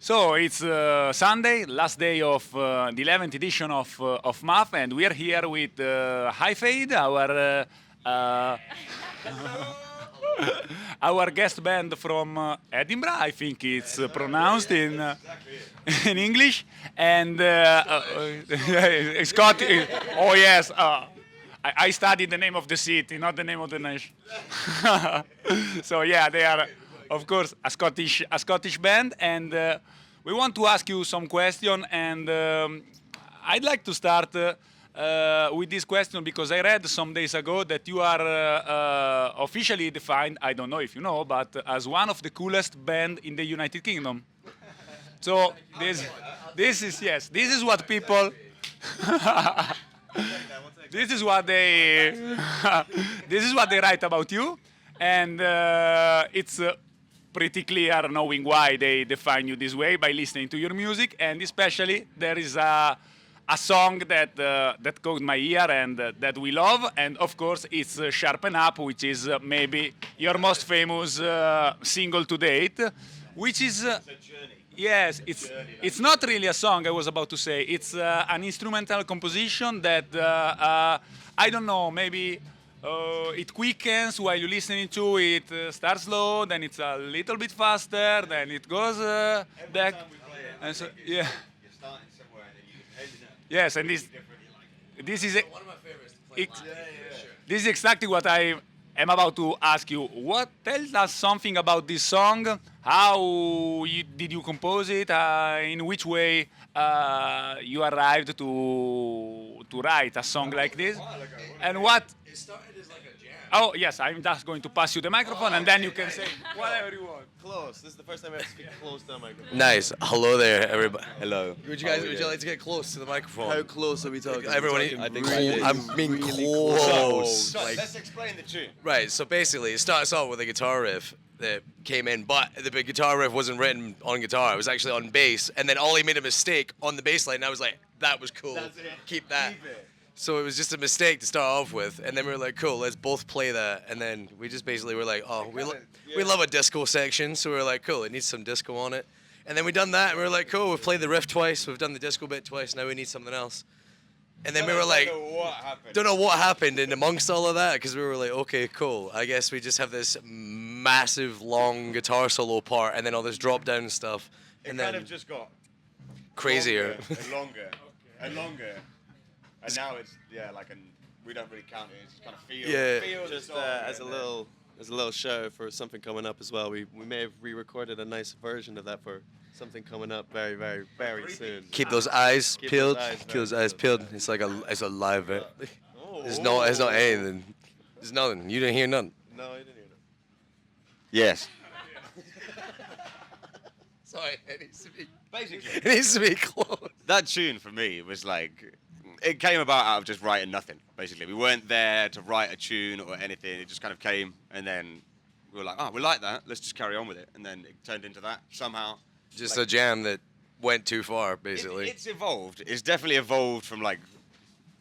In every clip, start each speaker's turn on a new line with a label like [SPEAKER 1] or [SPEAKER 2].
[SPEAKER 1] So it's Sunday, last day of the 11th edition of MAF, and we are here with High Fade, our guest band from Edinburgh. I think it's pronounced in English, and Scott. Oh yes, I studied the name of the city, not the name of the nation. So yeah, they are, of course, a Scottish band, and we want to ask you some question. And I'd like to start with this question because I read some days ago that you are officially defined, I don't know if you know, but as one of the coolest band in the United Kingdom. So this is what people. This is what they this is what they write about you, and it's pretty clear knowing why they define you this way by listening to your music, and especially there is a song that that caught my ear and that we love, and of course it's Sharpen Up, which is maybe your most famous single to date, which is. Yes, it's not really a song. I was about to say it's an instrumental composition that I don't know. Maybe it quickens while you're listening to it. Starts slow, then it's a little bit faster, then it goes back. And so, yeah. Yes, and this is this is exactly what I am about to ask you. Tell us something about this song. Did you compose it? In which way you arrived to write a song like this? And what?
[SPEAKER 2] It started as like a jam.
[SPEAKER 1] Oh yes, I'm just going to pass you the microphone, and then you can say whatever you want.
[SPEAKER 3] Close. This is the first time I have to speak close to the microphone.
[SPEAKER 2] Nice. Hello there, everybody.
[SPEAKER 3] Hello.
[SPEAKER 2] Would you like to get close to the microphone?
[SPEAKER 3] How close are we talking?
[SPEAKER 2] Everybody,
[SPEAKER 3] I think
[SPEAKER 2] I mean
[SPEAKER 3] really
[SPEAKER 2] close.
[SPEAKER 3] So,
[SPEAKER 2] Like,
[SPEAKER 3] let's explain the tune.
[SPEAKER 2] right. So basically, it starts off with a guitar riff that came in, but the big guitar riff wasn't written on guitar. It was actually on bass. And then Ollie made a mistake on the bass line. And I was like, that was cool.
[SPEAKER 3] That's it.
[SPEAKER 2] Keep that.
[SPEAKER 3] Leave it.
[SPEAKER 2] So it was just a mistake to start off with, and then we were like, cool, let's both play that. And then we just basically were like, oh, we love a disco section, so we were like, cool, it needs some disco on it. And then we done that, and we were like, cool, we've played the riff twice, we've done the disco bit twice, now we need something else. And then we were like,
[SPEAKER 3] What happened?
[SPEAKER 2] don't know what happened, and amongst all of that, because we were like, okay, cool, I guess we just have this massive, long guitar solo part, and then all this drop down stuff, and
[SPEAKER 3] It
[SPEAKER 2] then
[SPEAKER 3] kind of just got
[SPEAKER 2] crazier.
[SPEAKER 3] longer and longer. And now it's we don't really count it. It's just kind of feels.
[SPEAKER 2] Yeah.
[SPEAKER 3] Feels
[SPEAKER 4] Just
[SPEAKER 3] the song,
[SPEAKER 4] as a little show for something coming up as well. We may have re-recorded a nice version of that for something coming up very, very, very soon.
[SPEAKER 2] Keep those eyes
[SPEAKER 4] Keep
[SPEAKER 2] peeled.
[SPEAKER 4] those eyes
[SPEAKER 2] Keep
[SPEAKER 4] very
[SPEAKER 2] those eyes peeled. It's like it's a live it. It's not anything. It's nothing. You didn't hear nothing.
[SPEAKER 4] No, I didn't hear that.
[SPEAKER 3] Yes.
[SPEAKER 2] Sorry, it needs to be.
[SPEAKER 3] Basically,
[SPEAKER 2] It needs to be close.
[SPEAKER 3] that tune for me was like, it came about out of just writing nothing. Basically, we weren't there to write a tune or anything. It just kind of came, and then we were like, oh, we like that. Let's just carry on with it. And then it turned into that somehow.
[SPEAKER 2] Just a jam that went too far, basically.
[SPEAKER 3] It's evolved. It's definitely evolved from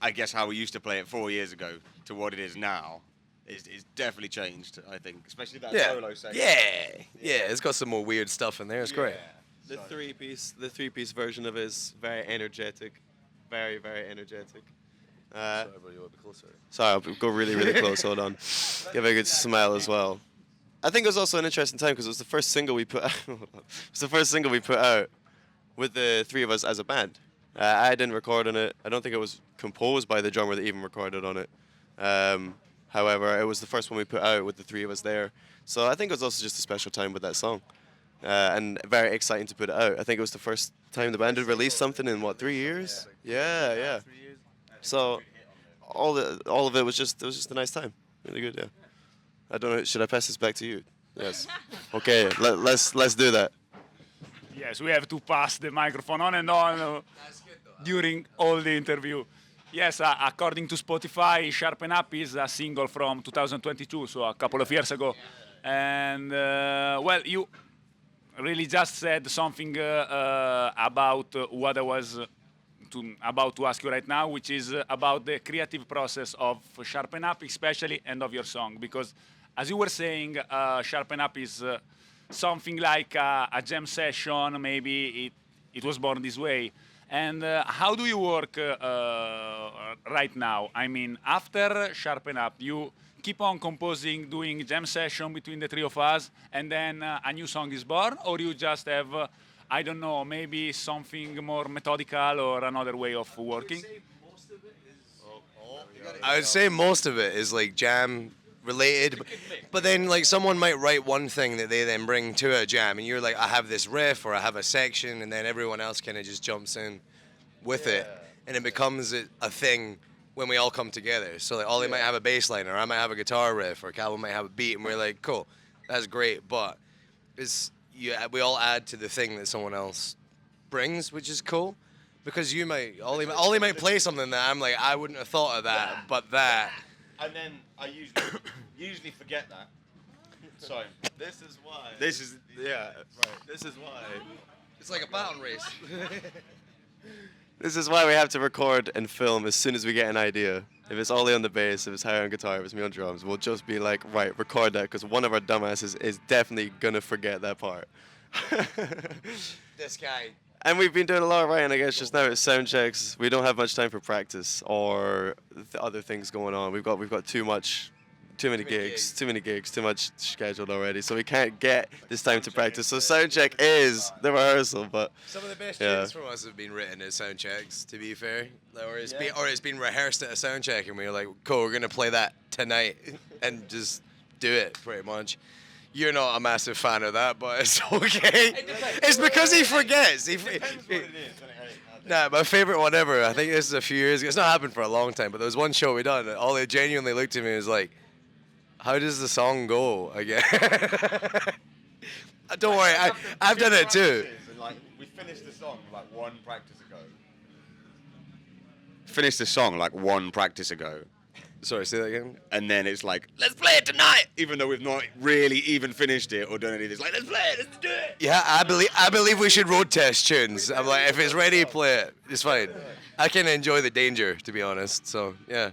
[SPEAKER 3] I guess how we used to play it 4 years ago to what it is now. It's definitely changed, I think, especially that solo section.
[SPEAKER 2] Yeah. It's got some more weird stuff in there. It's great.
[SPEAKER 4] The three-piece version of it is very energetic, very, very energetic.
[SPEAKER 2] Everybody will be closer.
[SPEAKER 4] Sorry, I'll go really, really close. Hold on. Give a good smile as well. I think it was also an interesting time because it was the first single we put out. It was the first single we put out with the three of us as a band. I didn't record on it. I don't think it was composed by the drummer that even recorded on it. However, it was the first one we put out with the three of us there. So I think it was also just a special time with that song. And very exciting to put it out. I think it was the first time the band had released something in, 3 years? Yeah. So all of it was just a nice time. Really good, yeah. I don't know, should I pass this back to you? Yes. Okay, let's do that.
[SPEAKER 1] Yes, we have to pass the microphone on and on during all the interview. Yes, according to Spotify, Sharpen Up is a single from 2022, so a couple of years ago. And, well, you really just said something about what I was about to ask you right now, which is about the creative process of Sharpen Up, especially, and of your song. Because, as you were saying, Sharpen Up is something like a jam session. Maybe it was born this way. And how do you work right now? I mean, after Sharpen Up, you keep on composing, doing jam session between the three of us, and then a new song is born, or you just have, I don't know, maybe something more methodical or another way of working?
[SPEAKER 2] I would say most of it is like jam related, but then like someone might write one thing that they then bring to a jam, and you're like, I have this riff or I have a section, and then everyone else kind of just jumps in with it, and it becomes a thing when we all come together. So like Ollie might have a bass line, or I might have a guitar riff, or Calvin might have a beat, and we're like, cool, that's great, but we all add to the thing that someone else brings, which is cool. Because Ollie might play something that I'm like, I wouldn't have thought of that, but that.
[SPEAKER 3] And then I usually forget that. So
[SPEAKER 4] This is why.
[SPEAKER 3] this is
[SPEAKER 4] Yeah, right. This is why.
[SPEAKER 2] It's like a battle race.
[SPEAKER 4] This is why we have to record and film as soon as we get an idea. If it's Ollie on the bass, if it's Harry on guitar, if it's me on drums, we'll just be like, right, record that, because one of our dumbasses is definitely gonna forget that part.
[SPEAKER 2] This guy.
[SPEAKER 4] And we've been doing a lot of writing, I guess, just now at sound checks. We don't have much time for practice or other things going on. We've got too many gigs, too much scheduled already, so we can't get this time to practice. So sound check is the rehearsal, but
[SPEAKER 2] Some of the best
[SPEAKER 4] Yeah.
[SPEAKER 2] tunes from us have been written at sound checks, to be fair. Or it's been rehearsed at a sound check, and we were like, cool, we're gonna play that tonight, and just do it pretty much. You're not a massive fan of that, but it's okay. It's because he forgets. Nah, my favorite one ever, I think this is a few years ago. It's not happened for a long time, but there was one show we done, and Ollie genuinely looked at me and was like, how does the song go again? Don't worry, I've done it too.
[SPEAKER 3] And, like, we finished the song like one practice ago. Finished the song like one practice ago.
[SPEAKER 2] Sorry, say that again?
[SPEAKER 3] And then it's like, let's play it tonight, even though we've not really even finished it or done anything. It's like, let's play it, let's do it.
[SPEAKER 2] Yeah, I believe we should road test tunes. I'm like, if it's ready, play it. It's fine. I can enjoy the danger, to be honest. So yeah.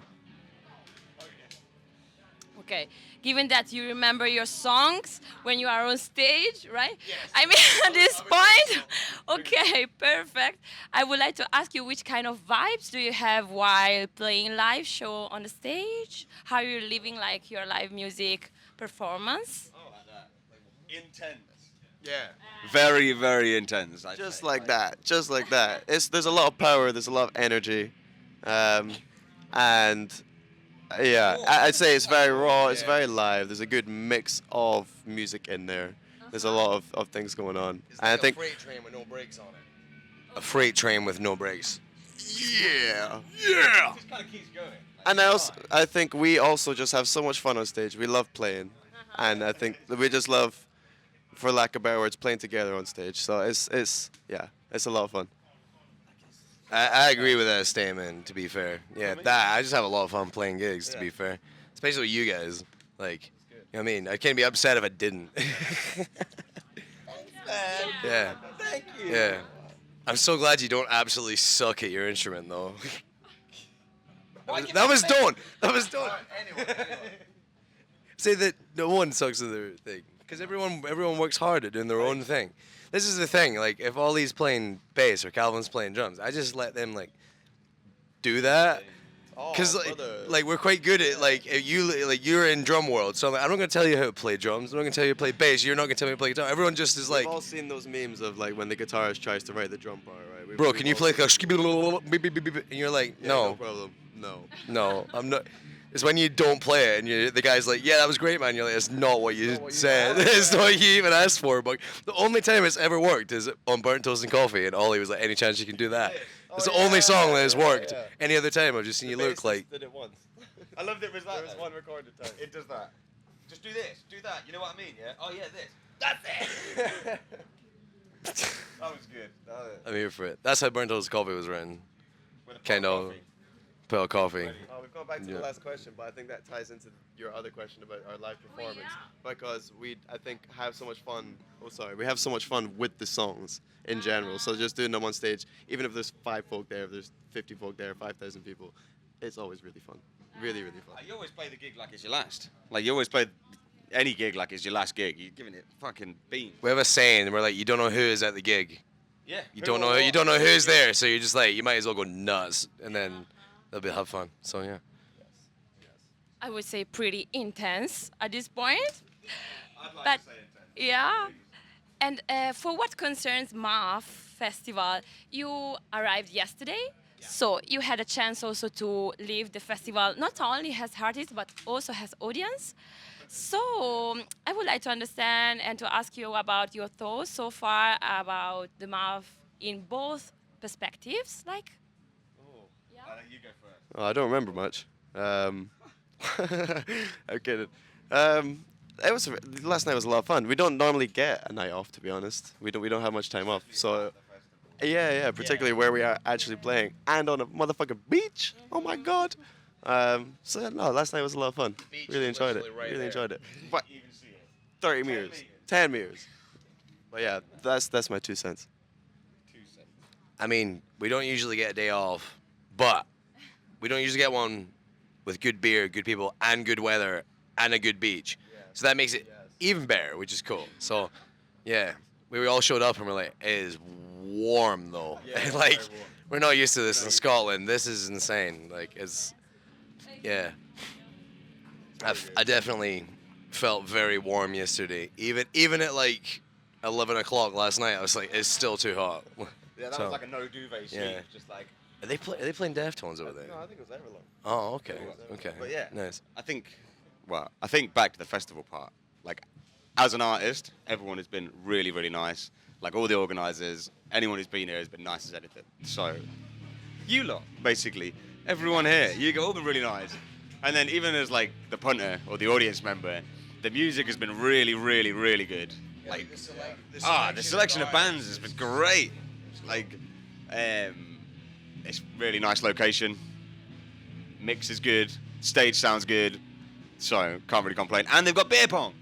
[SPEAKER 5] Okay. Given that you remember your songs when you are on stage, right? Yes. I mean, at this point, okay, perfect. I would like to ask you, which kind of vibes do you have while playing live show on the stage? How you're living like your live music performance?
[SPEAKER 3] Oh, like that. Like, intense.
[SPEAKER 2] Yeah.
[SPEAKER 3] Very, very intense. I'd
[SPEAKER 4] just
[SPEAKER 3] say.
[SPEAKER 4] like that, just like that. There's a lot of power, there's a lot of energy, and yeah, I'd say it's very raw, it's very live. There's a good mix of music in there. There's a lot of things going on.
[SPEAKER 2] It's
[SPEAKER 4] And I
[SPEAKER 2] like
[SPEAKER 4] think
[SPEAKER 2] a freight train with no brakes on it. A freight train with no brakes.
[SPEAKER 4] yeah.
[SPEAKER 3] It just kind of keeps going. Like,
[SPEAKER 4] And I think we also just have so much fun on stage. We love playing, and I think that we just love, for lack of better words, playing together on stage. So it's a lot of fun.
[SPEAKER 2] I agree with that statement, to be fair. Yeah, I just have a lot of fun playing gigs, to be fair. Especially with you guys. Like, you know what I mean? I can't be upset if I didn't. Yeah.
[SPEAKER 4] Thank you.
[SPEAKER 2] Yeah. I'm so glad you don't absolutely suck at your instrument, though. That was done. That was done. Say that no one sucks at their thing, because everyone works hard at doing their own thing. This is the thing. Like, if Ollie's playing bass or Calvin's playing drums, I just let them like do that. Because like we're quite good at you're in drum world, so I'm like, I'm not gonna tell you how to play drums. I'm not gonna tell you how to play bass. You're not gonna tell me how to play guitar. Everyone just is like,
[SPEAKER 4] We've all seen those memes of like when the guitarist tries to write the drum part, right?
[SPEAKER 2] bro, can you play like a and you're like,
[SPEAKER 4] Yeah,
[SPEAKER 2] no,
[SPEAKER 4] no problem.
[SPEAKER 2] no, I'm not. It's when you don't play it and the guy's like, yeah, that was great, man. You're like, it's not what you said. It's not what you even asked for. But the only time it's ever worked is on Burnt Toast and Coffee, and Ollie was like, any chance you can do that? It's the only song that has worked. Any other time, I've just seen you look like.
[SPEAKER 4] Did it once.
[SPEAKER 3] I loved it was that.
[SPEAKER 4] There was one recorded time.
[SPEAKER 3] It does that. Just do this, do that. You know what I mean, yeah? Oh yeah, this. That's it. That was good.
[SPEAKER 2] I'm here for it. That's how Burnt Toast and Coffee was written.
[SPEAKER 3] With a
[SPEAKER 2] Kind of. Pale coffee.
[SPEAKER 4] Oh, we've gone back to the last question, but I think that ties into your other question about our live performance, because I think have so much fun. We have so much fun with the songs in general. So just doing them on stage, even if there's 5 folk there, if there's 50 folk there, 5,000 people, it's always really fun. Really, really fun.
[SPEAKER 3] You always play the gig like it's your last. Like you always play any gig like it's your last gig. You're giving it fucking beans.
[SPEAKER 2] We have a saying, we're like, you don't know who is at the gig.
[SPEAKER 3] Yeah.
[SPEAKER 2] You don't know who's there, so you're just like, you might as well go nuts, and then they'll have fun. So yeah.
[SPEAKER 5] I would say pretty intense at this point.
[SPEAKER 3] I'd like
[SPEAKER 5] But
[SPEAKER 3] to say intense.
[SPEAKER 5] yeah. And for what concerns MAF Festival, you arrived yesterday, so you had a chance also to leave the festival not only as artist but also as audience. So I would like to understand and to ask you about your thoughts so far about the MAF in both perspectives, like. Yeah.
[SPEAKER 3] You go first.
[SPEAKER 4] Oh, I don't remember much. I'm kidding. Last night was a lot of fun. We don't normally get a night off, to be honest. We don't have much time off. So yeah, particularly where we are actually playing and on a motherfucking beach. Oh my god. So no, last night was a lot of fun. Really enjoyed it. Really enjoyed it. But 30 meters, 10 meters. But yeah, that's my 2 cents.
[SPEAKER 2] I mean, we don't usually get a day off, but we don't usually get one with good beer, good people, and good weather, and a good beach. So that makes it even better, which is cool. So, yeah, we all showed up and we're like, it is warm though. Like, we're not used to this in Scotland. This is insane. Like, yeah. I definitely felt very warm yesterday. Even at like 11 o'clock last night, I was like, it's still too hot.
[SPEAKER 3] Yeah, that was like a no duvet sleep.
[SPEAKER 2] Yeah.
[SPEAKER 3] Just like.
[SPEAKER 2] Are they playing Deftones over there?
[SPEAKER 4] No, I think it was Everlong.
[SPEAKER 2] Oh, okay. Okay.
[SPEAKER 3] But yeah,
[SPEAKER 2] Nice.
[SPEAKER 3] I think back to the festival part. Like, as an artist, everyone has been really, really nice. Like all the organisers, anyone who's been here has been nice as anything. So, you lot, basically, everyone here, you all been really nice. And then even as like the punter or the audience member, the music has been really, really, really good. Like, the selection of bands has been great. Like, it's really nice location. Mix is good. Stage sounds good. So can't really complain. And they've got beer pong.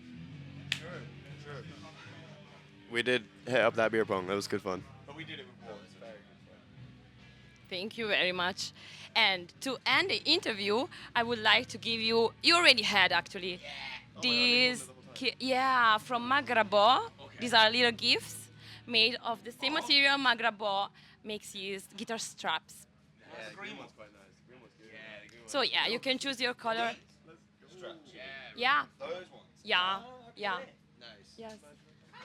[SPEAKER 4] We did hit up that beer pong. That was good fun.
[SPEAKER 3] But we did it with water. It's very good.
[SPEAKER 5] Thank you very much. And to end the interview, I would like to give you already had actually, these, from Magrabo. These are little gifts made of the same material Magrabo makes use guitar straps.
[SPEAKER 3] Yeah, the green one's quite nice. The green one's good. Yeah, the green one's
[SPEAKER 5] So yeah, you can choose your color. Yeah,
[SPEAKER 3] Those ones.
[SPEAKER 5] yeah.
[SPEAKER 3] Nice.
[SPEAKER 5] Yes.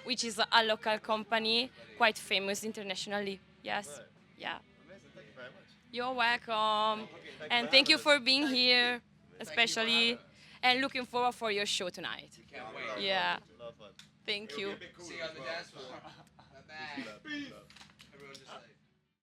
[SPEAKER 5] Which is a local company, quite famous internationally. Yes. Yeah.
[SPEAKER 4] Thank you very much.
[SPEAKER 5] You're welcome. And thank you for being here, especially. And looking forward for your show tonight. Yeah. Thank you.
[SPEAKER 2] See you on the dance floor. Bye-bye.